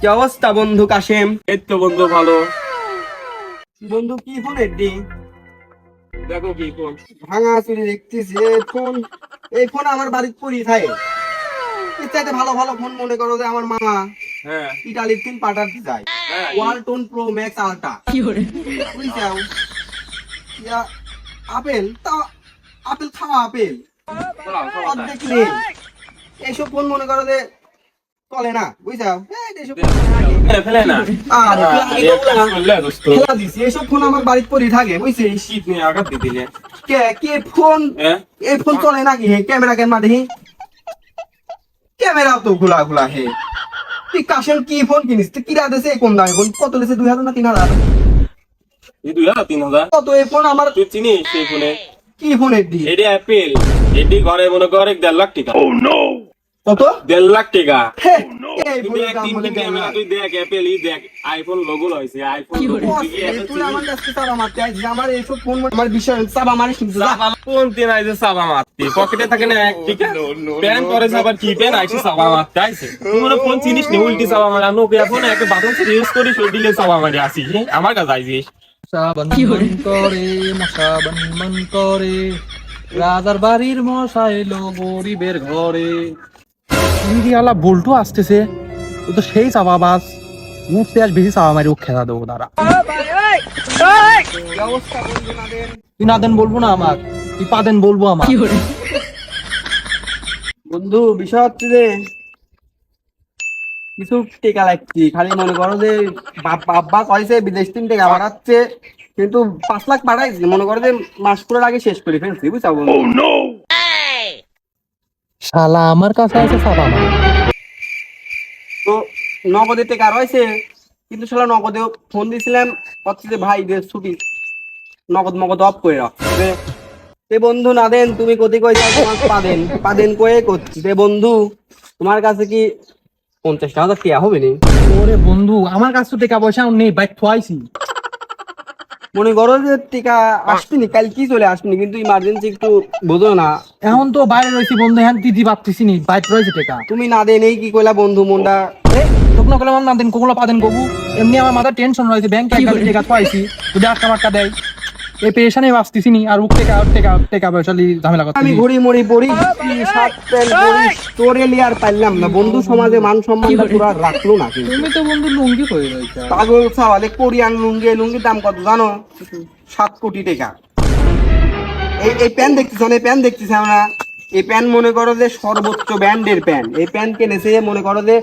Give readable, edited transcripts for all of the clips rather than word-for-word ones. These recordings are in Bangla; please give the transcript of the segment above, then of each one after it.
কি অবস্থা বন্ধু কাশেম? এই তো বন্ধু ভালো। বন্ধু কি ফোন এডি? দেখো কি ফোন। ভাঙা চুরি দেখতেছি এই ফোন আমার বাড়িতে পড়ি থাকে। এর চাইতে ভালো ভালো ফোন মনে করো যে আমার মামা হ্যাঁ ইটালির তিন পাঠাতে যায়। হ্যাঁ ওয়ালটন প্রো ম্যাক্স আলট্রা বুঝছাও? ইয়া আপেল তা আপেল খাওয়া আপেল অর্ধেক নেই। এইসব ফোন মনে করো যে চলে না বুঝছাও? এইসব ফেলে না। আরে করলে দোস্ত খেলা দিছি এইসব ফোন আমার বাড়িতে পড়ে থাকে বুঝছিস? শীত নিয়ে আঘাত দিয়ে দিলে। কে কে ফোন হ্যাঁ এই ফোন চলে নাকি? হে ক্যামেরা কেন দেখি? ক্যামেরা তো খোলা খোলা হে। তুই কাশেম কি ফোন কিনিস? তুই কিরা দেশে কোন দামে ফোন? কত লেছে 2000 না 3000? এই 2000-3000 কত এই ফোন আমার তুই চিনিস সেই ফোনে? কি ফোন এডি? এটি অ্যাপেল। এটি ঘরে মনে কর 1.5 লাখ টাকা। কত? 1.5 লাখ টাকা। হে এই তুই ফোনের দেখ দাম বলে ক্যামেরা তুই দেখ অ্যাপেলই দেখ আইফোন লোগো হইছে আইফোন লোগো তুই আমার কাছে চাবা মারতে আইছিস? আমার এইসব ফোন আমার বিষয় চাবা মারিস কিন্তু যা। কোন দিন আইছে সাবা মারতে পকেটে থাকে না এক টিকা প্যান করে আবার কি প্যান আইছে সাবা মারতে আইছে তুই মনে ফোন চিনিস না উল্টি সাবা মারা নোকিয়া ফোন একটা বাটন সেট ইউজ করিস ওই দিলে সাবা মারি আসিস আমার কাছে আইছিস সাবান মন করে মশা বনমন করে রাজার বাড়ির মশা এলো গরিবের ঘরে। ইন্ডিয়ালা বল্টু আসতেছে ও তো সেই চাপাবাজ উঠতে আজ বেশি চাপা মারি ও খেলা দেবো তারা। কি অবস্থা বন্ধু নাদের? তুই না দেন বলবো না আমার, তুই পা দেন বলবো আমার। বন্ধু বিষয় হচ্ছে যে কিছু টেকা লাগছি, খালি মনে করো যে বাবা কয়েছে বিদেশ থেকে টাকা পাঠাচ্ছে, কিন্তু 5 লাখ পাঠাইছি মনে করো যে মাস পুরোর আগে শেষ করে ফেলছি বুঝছো বন্ধু? শালা আমার কাছে আছে চাপা মারি। তো নগদে টাকা রয়েছে, কিন্তু শালা নগদে ফোন দিয়েছিলাম হচ্ছে যে ভাই যে ছুটি নগদ মগদ অফ করে রাখ তে বন্ধু না দেন তুমি কতি কই যাও তোমার পাদেন পাদেন কয়ে করছি তে বন্ধু তোমার কাছে কি 50,000 টাকা হবে নি? ওরে বন্ধু আমার কাছে তো টাকা পয়সা নেই, বাইক থুয়াইছি। মনে করো যে টিকা আসবিনি কাল কি চলে আসবিনি, কিন্তু ইমার্জেন্সি একটু বোঝো না। এখন তো বাইরে রয়েছি বন্ধু, এখন দিদি পাচ্ছিস নি, বাইক রয়েছে টাকা। তুমি না দেন এই কি কইলা বন্ধু মনটা? তোকে না করলাম না দেন কোগুলো পাদেন কবু, এমনি আমার মাথা টেনশন রয়েছে, ব্যাংকে এক গাড়ি টাকা থুয়াইছি, যদি আটকা মাটকা দেয় এই পেশানে বাঁচতেছি নি, আর উক টাকা টাকা টাকা পয়সা লি ঝামেলা করতে। আমি ঘড়ি মরি পড়ি সাত প্যান্ট পরি তোরে লিয়ার পাইলাম না বন্ধু, সমাজে মান সম্মানটা পুরো রাখলো না কিন্তু। তুমি তো বন্ধু লুঙ্গি কই রয়েছে। পাগল সাওয়ালে কোরিয়ান লুঙ্গি, লুঙ্গির দাম কত জানো? 7 কোটি টাকা। এই প্যান্ট দেখতেছ না? এই প্যান্ট দেখতেছ না? এই প্যান্ট মনে করো যে সর্বোচ্চ ব্র্যান্ডের প্যান্ট। এই প্যান্ট কিনেছে মনে করো যে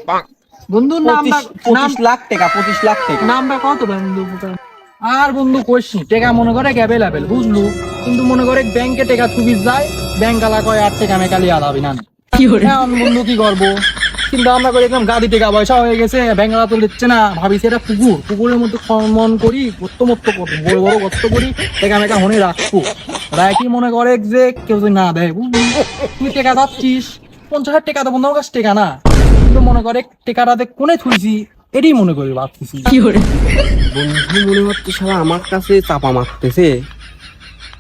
বন্ধুর নামটা 25 লাখ টাকা, 25 লাখ টাকা। নামটা কত বন্ধু? আর বন্ধু কইছি টাকা মনে করে অ্যাভেলেবেল বুঝলু, কিন্তু মনে করে ব্যাংকে টাকা থুবি যায়, ব্যাংক আলা কয় আর টাকা মেকালি আলাবি না। এখন বন্ধু কি করবো, কিন্তু আমরা করে দেখলাম গাদি টাকা পয়সা হয়ে গেছে, ব্যাংক আলা তো দিচ্ছে না, ভাবিছি এটা পুকুর, পুকুরের মধ্যে মন করি গত্ত মত্ত করবো, বড় বড় গত্ত করি, টাকা মেকা হনে রাখবো, রাখি মনে করে যে কেউ যদি না দেয় বুঝলি। তুই টাকা যাচ্ছিস 50,000 টাকা তো বন্ধু আমার কাছে টাকা না, কিন্তু মনে করে টাকাটাতে কোনে থুইছি এটাই মনে করি ভাবতেছি। বন্ধু মনে হচ্ছে শালা আমার কাছে চাপা মারতেছে,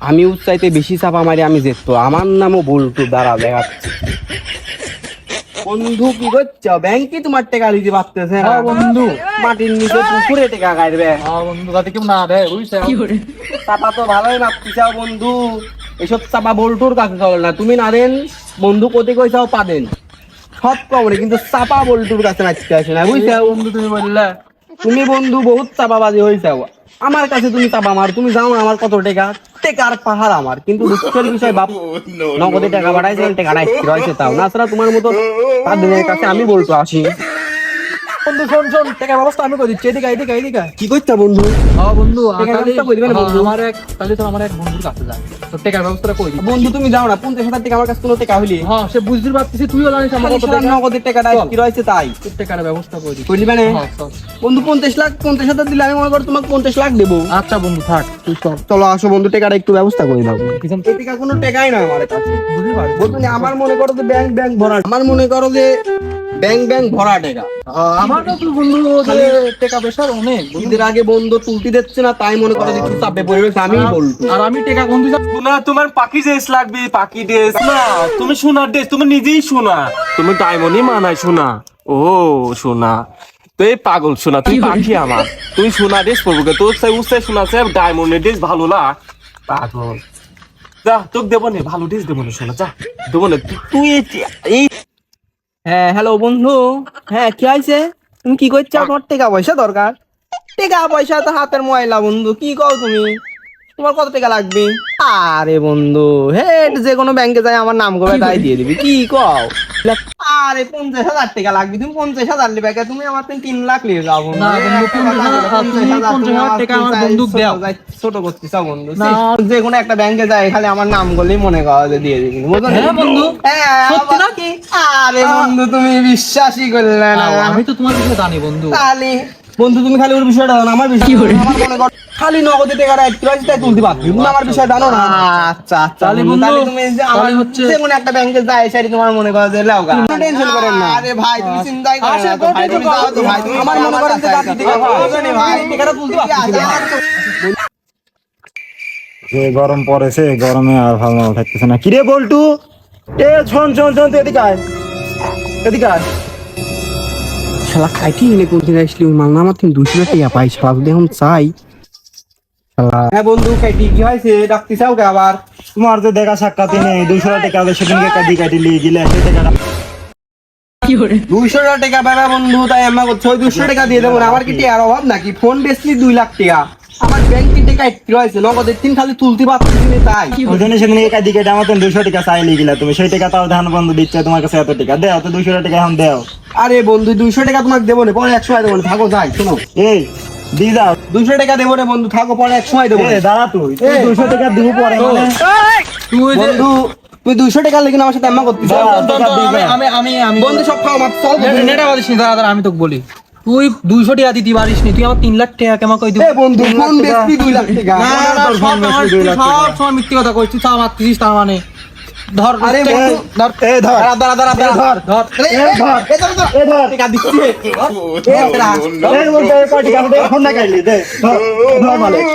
আমি ওর চাইতে বেশি চাপা মারি আমি যেত। আমার নামও বল্টু, দাঁড়া দেখাচ্ছি। বন্ধু কি করছো? ব্যাংকে তোমার টাকা দিতে পারতেছে না হ্যাঁ বন্ধু, মাটির নিচে পুকুরে টাকা কাটবে। হ্যাঁ বন্ধু যাতে কেউ না দেয় বুঝছো। চাপা তো ভালোই মারতেছাও বন্ধু, এসব চাপা বল্টুর কাছে চলে না। তুমি না দেন বন্ধু কোথায় কইছাও পাদেন সব কবরে, কিন্তু চাপা বল্টুর কাছে মারতে আসে না বুঝছো বন্ধু তুমি বললে তুমি বন্ধু বহুত চাপাবাজি হয়েছাও। আমার কাছে তুমি চাপা মার, তুমি জানো না আমার কত টাকা, টাকার পাহাড় আমার, কিন্তু দুঃখের বিষয় বাপ নগদে টাকা পাঠাইছিলেন, টাকা নাই রয়েছে তাও না। ছাড়া তোমার মতো তাদের কাছে আমি বলতো আসি। বন্ধু শোন শোন, টাকার ব্যবস্থা আমি করে দিচ্ছি, এদিকে এদিকে এদিকে। কি করছো বন্ধু? হ্যাঁ বন্ধু, টাকার ব্যবস্থা করে দিবেন বন্ধু? আমার এক বন্ধুর কাছে যায়, তো টাকার ব্যবস্থাটা করে দিই। বন্ধু তুমি যাও না 50,000 টাকা আমার কাছে কোনো টাকা হইলি হ্যাঁ সে বুঝতে পারতেছি, তুইও জানিস আমার কত টাকা। নগদের টাকাটা কি রয়েছে তাই তোর টাকার ব্যবস্থা করে দিই। করে দিবে না হ্যাঁ চল। বন্ধু? 50,000 দিলে আমি মনে করো তোমাকে 50 লাখ দেবো। আচ্ছা বন্ধু থাক, তুই চল। চলো আসো বন্ধু, টাকাটা একটু ব্যবস্থা করে দাও। পিছন এই টাকা কোনো টাকাই না আমার কাছে, বুঝতে পারছি। বলতো না আমার মনে করো যে ব্যাংক ব্যাংক ভরা, আমার মনে করো যে ব্যাংক ভরা টাকা। আমার তো তুই বন্ধু যে টাকা পয়সার অনেক বন্ধু। ঈদের আগে বন্ধু তুলতি দিচ্ছে না, তাই মনে করো যে একটু চাপে পড়ে রয়েছে। আমি বলতো আর আমি টাকা বন্ধু না তোমার পাখি ড্রেস লাগবে পাখি ড্রেস না তুমি সোনার ড্রেস তুমি নিজেই সোনা তুমি ডায়মন্ডই মানায় সোনা ও সোনা তুই পাগল শোনা, তুই পাখি আমার, তুই সোনা ড্রেস পরবো কে? তোর সাই উস্তায় শোনা আছে ডায়মন্ডের ড্রেস ভালো না, পাগল। যা তোকে দেবো না, ভালো ড্রেস দেবো না শোনা, যা দেবো না। তুই এই হ্যাঁ হ্যালো বন্ধু, হ্যাঁ কি হয়েছে? তুমি কি করছো? আমার টাকা পয়সা দরকার। টাকা পয়সা তো হাতের ময়লা বন্ধু, কি কও তুমি? তোমার কত টাকা লাগবে? আরে বন্ধু হে, যে কোনো ব্যাংকে যাই আমার নাম করে তাই দিয়ে দিবি, কি কও? আরে 50,000 টাকা লাগবে, তুমি 50,000 নিবে কে? তুমি আমার 3 লাখ নিয়ে যাও বন্ধু। না বন্ধু, 50,000 টাকা আমার বন্দুক দাও। ছোট করতেছ বন্ধু, যে কোনো একটা ব্যাংকে যাই খালি আমার নাম করলেই মনে করো যে দিয়ে দিবি, বুঝছো? হ্যাঁ বন্ধু, হ্যাঁ, সত্যি নাকি? আরে বন্ধু তুমি বিশ্বাসই করলে না। আমি তো তোমার বিষয়ে জানি বন্ধু। খালি বন্ধু তুমি খালি ওর বিষয়টা জানো, আমার বিষয় আমার মনে কর খালি নগদে টাকাটা একটু আছে তাই তুলতে পারবি, তুমি আমার বিষয় জানো না। আচ্ছা আচ্ছা তাহলে বন্ধু, বন্ধু, তাহলে তুমি যে আমার তাহলে হচ্ছে যে কোনো একটা ব্যাংকে যাই সেটা তোমার মনে করো যে লাও গা, টেনশন করেন না। আরে ভাই তুমি চিন্তাই করেন না তো ভাই, তুমি যাও তো ভাই, তুমি আমার মনে করেন যে বাকি টাকা পাওনি ভাই, টাকাটা তুলতে পারছি না। যে গরম পড়েছে, গরমে আর ভালো থাকতেছে না। কিরে বল্টু, এ শোন শোন শোন, তুই এদিকে আয়, এদিকে আয়। শালা খাইটি এনে কোন থেকে আসলি? ওই মাল না আমার 200 টাকা পাই, শালা যদি এখন চাই। হ্যাঁ বন্ধু খাইটি কি হয়েছে? ডাকতে চাও কে আবার? তোমার যে দেখা সাক্ষাৎ নেই, 200 টাকা সেদিনকে কাটি কাটি লিয়ে গেলে সেই টাকাটা 200 টাকা পাবা বন্ধু, তাই আমরা করছি ওই 200 টাকা দিয়ে দেবো না। আমার কি টিয়ার অভাব নাকি? ফোন বেচলি 2 লাখ টাকা, আমার ব্যাংকে টাকা একটু রয়েছে, নগদের 3 খালি তুলতে পারছি না তাই। ওই জন্য সেদিনকে কাটি কেটে আমার 200 টাকা চাই লিয়ে গেলে, তুমি সেই টাকা তাও ধান বন্ধু দিচ্ছে তোমার কাছে এত টাকা দেও, তো 200 টাকা এখন দেও। আরে বন্ধু 200 টাকা তোমাকে দেবো না, পরে 100 দেবো না, থাকো যাই শোনো। এই দি যাও। 200 টাকা দেবো না বন্ধু, থাকো পরে 100 দেবো না। এ দাঁড়া, তুই 200 টাকা দিব পরে মানে তুই যে বন্ধু তুই 200 টাকা লেগে আমার সাথে এমন করতিস? বন্ধু সব খাও মাপ চল বন্ধু। নেটা বাদিস নি, দাঁড়া দাঁড়া, আমি তোকে বলি, তুই 200 টাকা দিতে পারিস নি, তুই আমার 3 লাখ টাকা কেমন কই দিবি? এ বন্ধু ফোন বেচলি 2 লাখ টাকা। না না না, সব আমার সব সব মিথ্যে কথা কইছিস, তুই চা মারতিস তার মানে। ধর আরে বন্ধু ধর এ ধর, দাঁড়া দাঁড়া দাঁড়া ধর ধর। এ ধর টাকা দিচ্ছি। এই বলতে কয় টাকা দে, ফোন না খাইলি দে, ধর ধর মালিক।